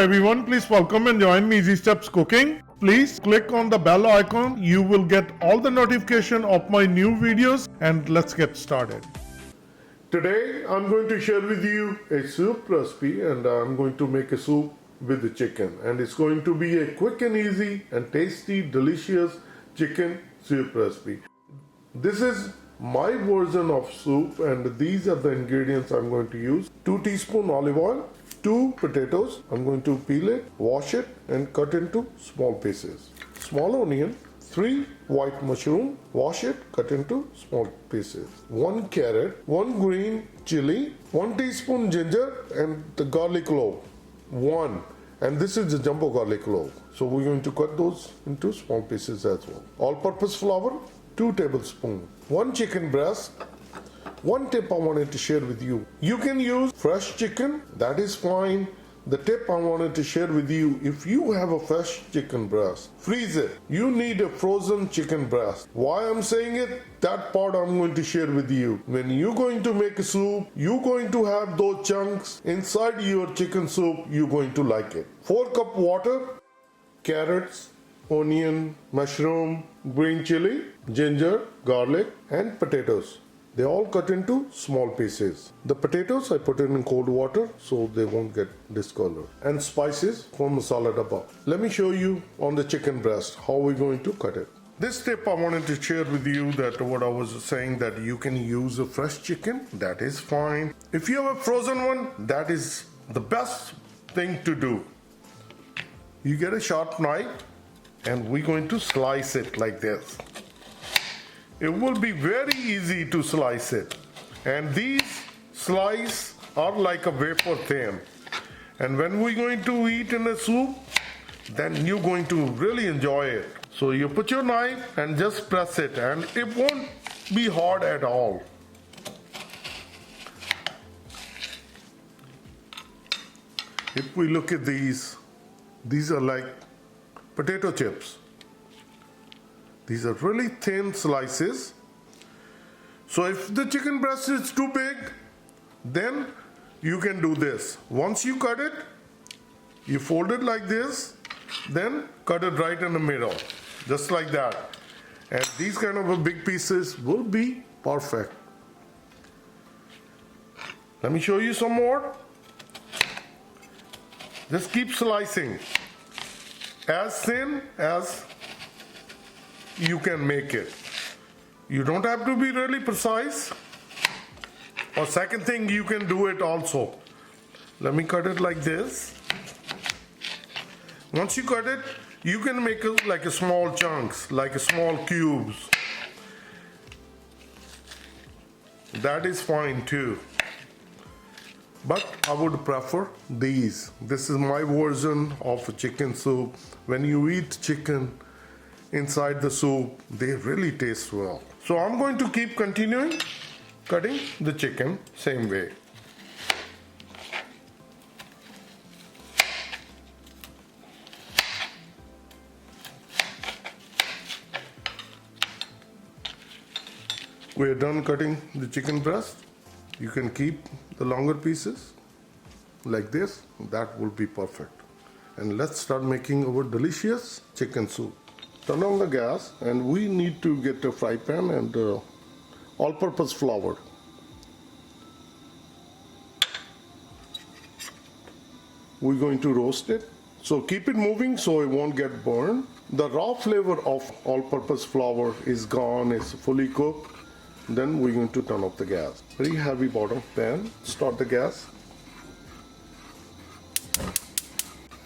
everyone, please welcome and join me Easy Steps Cooking. Please click on the bell icon. You will get all the notification of my new videos, and let's get started. Today I'm going to share with you a soup recipe, and I'm going to make a soup with the chicken, and it's going to be a quick and easy and tasty, delicious chicken soup recipe. This is my version of soup, and these are the ingredients I'm going to use. 2 teaspoons olive oil, 2 potatoes. I'm going to peel it, wash it and cut into small pieces. Small onion, 3 white mushroom, wash it, cut into small pieces. 1 carrot, 1 green chili, 1 teaspoon ginger, and the garlic clove, 1. And this is the jumbo garlic clove. So we're going to cut those into small pieces as well. All-purpose flour, 2 tablespoons. 1 chicken breast. One tip I wanted to share with you. You can use fresh chicken, that is fine. The tip I wanted to share with you, if you have a fresh chicken breast, freeze it. You need a frozen chicken breast. Why I'm saying it? That part I'm going to share with you. When you're going to make a soup, you're going to have those chunks inside your chicken soup. You're going to like it. 4 cup water, carrots, onion, mushroom, green chili, ginger, garlic, and potatoes. They all cut into small pieces. The potatoes I put in cold water so they won't get discolored. And spices from masala dabba. Let me show you on the chicken breast how we're going to cut it. This tip I wanted to share with you, that what I was saying, that you can use a fresh chicken, that is fine. If you have a frozen one, that is the best thing to do. You get a sharp knife and we're going to slice it like this. It will be very easy to slice it, and these slices are like a wafer thin, and when we're going to eat in a soup, then you're going to really enjoy it. So you put your knife and just press it, and it won't be hard at all. If we look at these are like potato chips. These are really thin slices. So if the chicken breast is too big, then you can do this. Once you cut it, you fold it like this, then cut it right in the middle, just like that. And these kind of big pieces will be perfect. Let me show you some more. Just keep slicing as thin as you can make it. You don't have to be really precise. Or second thing, you can do it also. Let me cut it like this. Once you cut it, you can make it like a small chunks, like a small cubes. That is fine too. But I would prefer these. This is my version of a chicken soup. When you eat chicken inside the soup, they really taste well. So I'm going to keep continuing cutting the chicken same way. We're done cutting the chicken breast. You can keep the longer pieces like this. That will be perfect. And let's start making our delicious chicken soup. Turn on the gas, and we need to get a fry pan and all-purpose flour. We're going to roast it. So keep it moving so it won't get burned. The raw flavor of all-purpose flour is gone, it's fully cooked. Then we're going to turn off the gas. Very heavy bottom pan. Start the gas.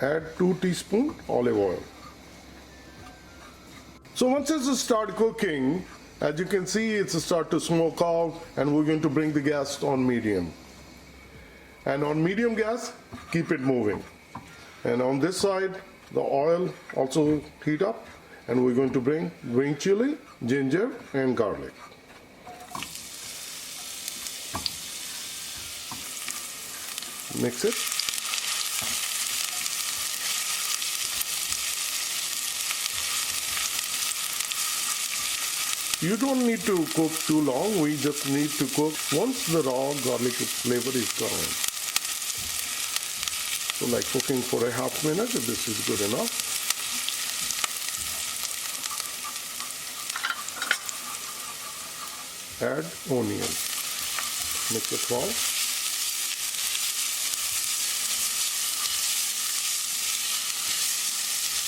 Add 2 teaspoons olive oil. So once it's start cooking, as you can see, it's start to smoke out, and we're going to bring the gas on medium. And on medium gas, keep it moving. And on this side, the oil also heat up, and we're going to bring green chili, ginger, and garlic. Mix it. You don't need to cook too long. We just need to cook once the raw garlic flavor is gone. So like cooking for a half minute, this is good enough. Add onion. Mix it well.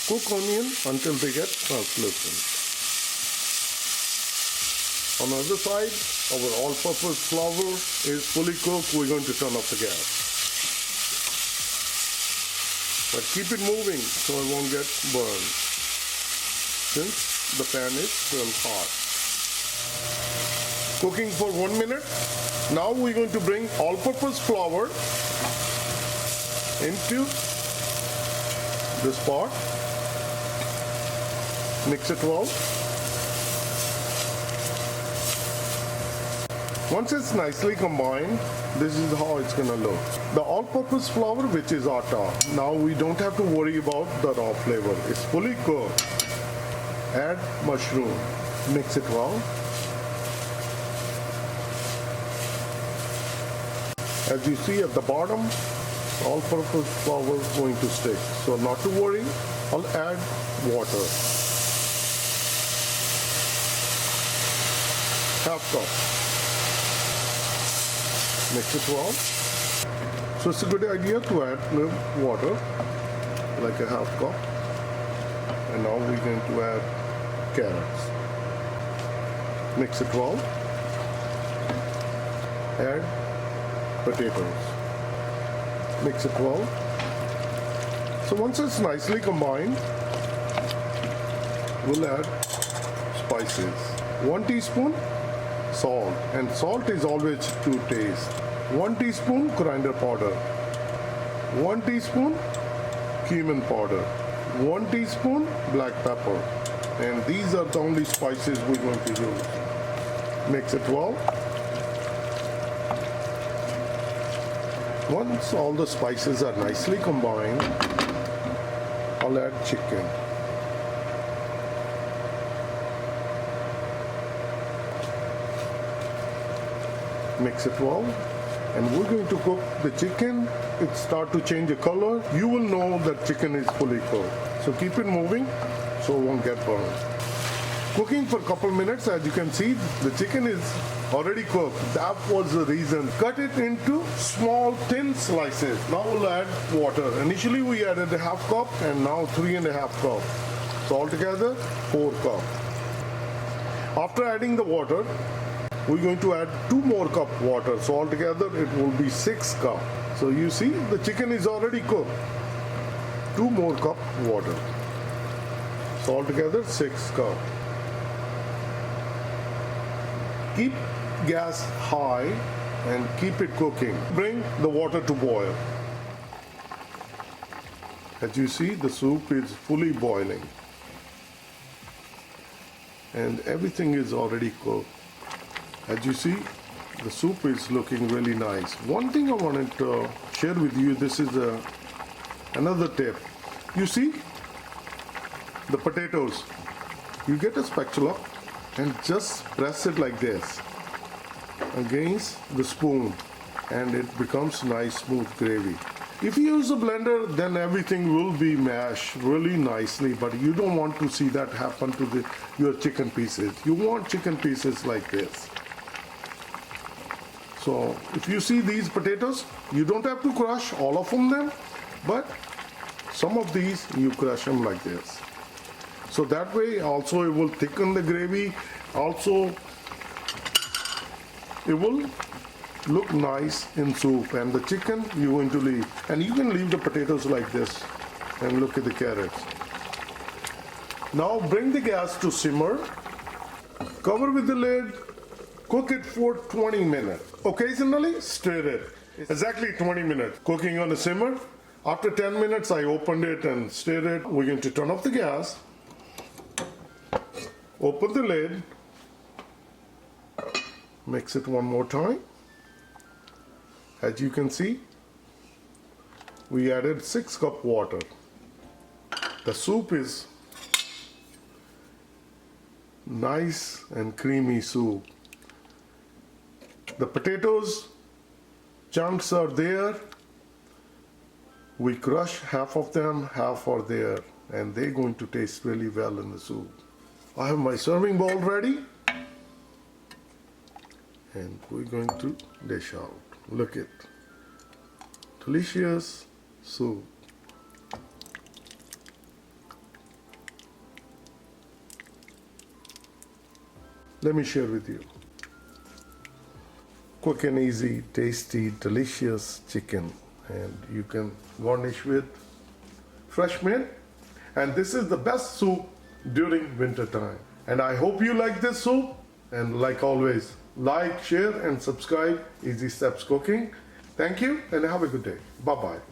Cook onion until they get translucent. On the other side, our all-purpose flour is fully cooked. We're going to turn off the gas. But keep it moving so it won't get burned, since the pan is still hot. Cooking for 1 minute. Now we're going to bring all-purpose flour into this pot. Mix it well. Once it's nicely combined, this is how it's gonna look. The all-purpose flour, which is atta, now we don't have to worry about the raw flavor. It's fully cooked. Add mushroom. Mix it well. As you see at the bottom, all-purpose flour is going to stick. So not to worry, I'll add water. Half cup. Mix it well. So it's a good idea to add water, like a half cup. And now we're going to add carrots. Mix it well. Add potatoes. Mix it well. So once it's nicely combined, we'll add spices. 1 teaspoon salt, and salt is always to taste. 1 teaspoon coriander powder. 1 teaspoon cumin powder. 1 teaspoon black pepper. And these are the only spices we're going to use. Mix it well. Once all the spices are nicely combined, I'll add chicken. Mix it well, and we're going to cook the chicken. It start to change the color. You will know that chicken is fully cooked. So keep it moving so it won't get burned. Cooking for a couple minutes. As you can see, the chicken is already cooked. That was the reason. Cut it into small thin slices. Now we'll add water. Initially we added a half cup, and now 3.5 cup. So altogether 4 cup. After adding the water, we're going to add 2 more cup water. So altogether it will be 6 cup. So you see the chicken is already cooked. 2 more cup water. So altogether 6 cup. Keep gas high and keep it cooking. Bring the water to boil. As you see, the soup is fully boiling. And everything is already cooked. As you see, the soup is looking really nice. One thing I wanted to share with you, this is another tip. You see, the potatoes, you get a spatula and just press it like this against the spoon, and it becomes nice smooth gravy. If you use a blender, then everything will be mashed really nicely, but you don't want to see that happen to your chicken pieces. You want chicken pieces like this. So if you see these potatoes, you don't have to crush all of them, but some of these you crush them like this. So that way also it will thicken the gravy. Also it will look nice in soup, and the chicken you're going to leave. And you can leave the potatoes like this, and look at the carrots. Now bring the gas to simmer. Cover with the lid. Cook it for 20 minutes. Occasionally stir it. Exactly 20 minutes. Cooking on a simmer. After 10 minutes I opened it and stirred it. We're going to turn off the gas. Open the lid. Mix it one more time. As you can see, we added 6 cup water. The soup is nice and creamy soup. The potatoes chunks are there. We crush half of them, half are there, and they're going to taste really well in the soup. I have my serving bowl ready, and we're going to dish out. Look at delicious soup. Let me share with you. Quick and easy, tasty, delicious chicken, and you can garnish with fresh mint. And this is the best soup during winter time. And I hope you like this soup. And like always, like, share, and subscribe Easy Steps Cooking. Thank you and have a good day. Bye-bye.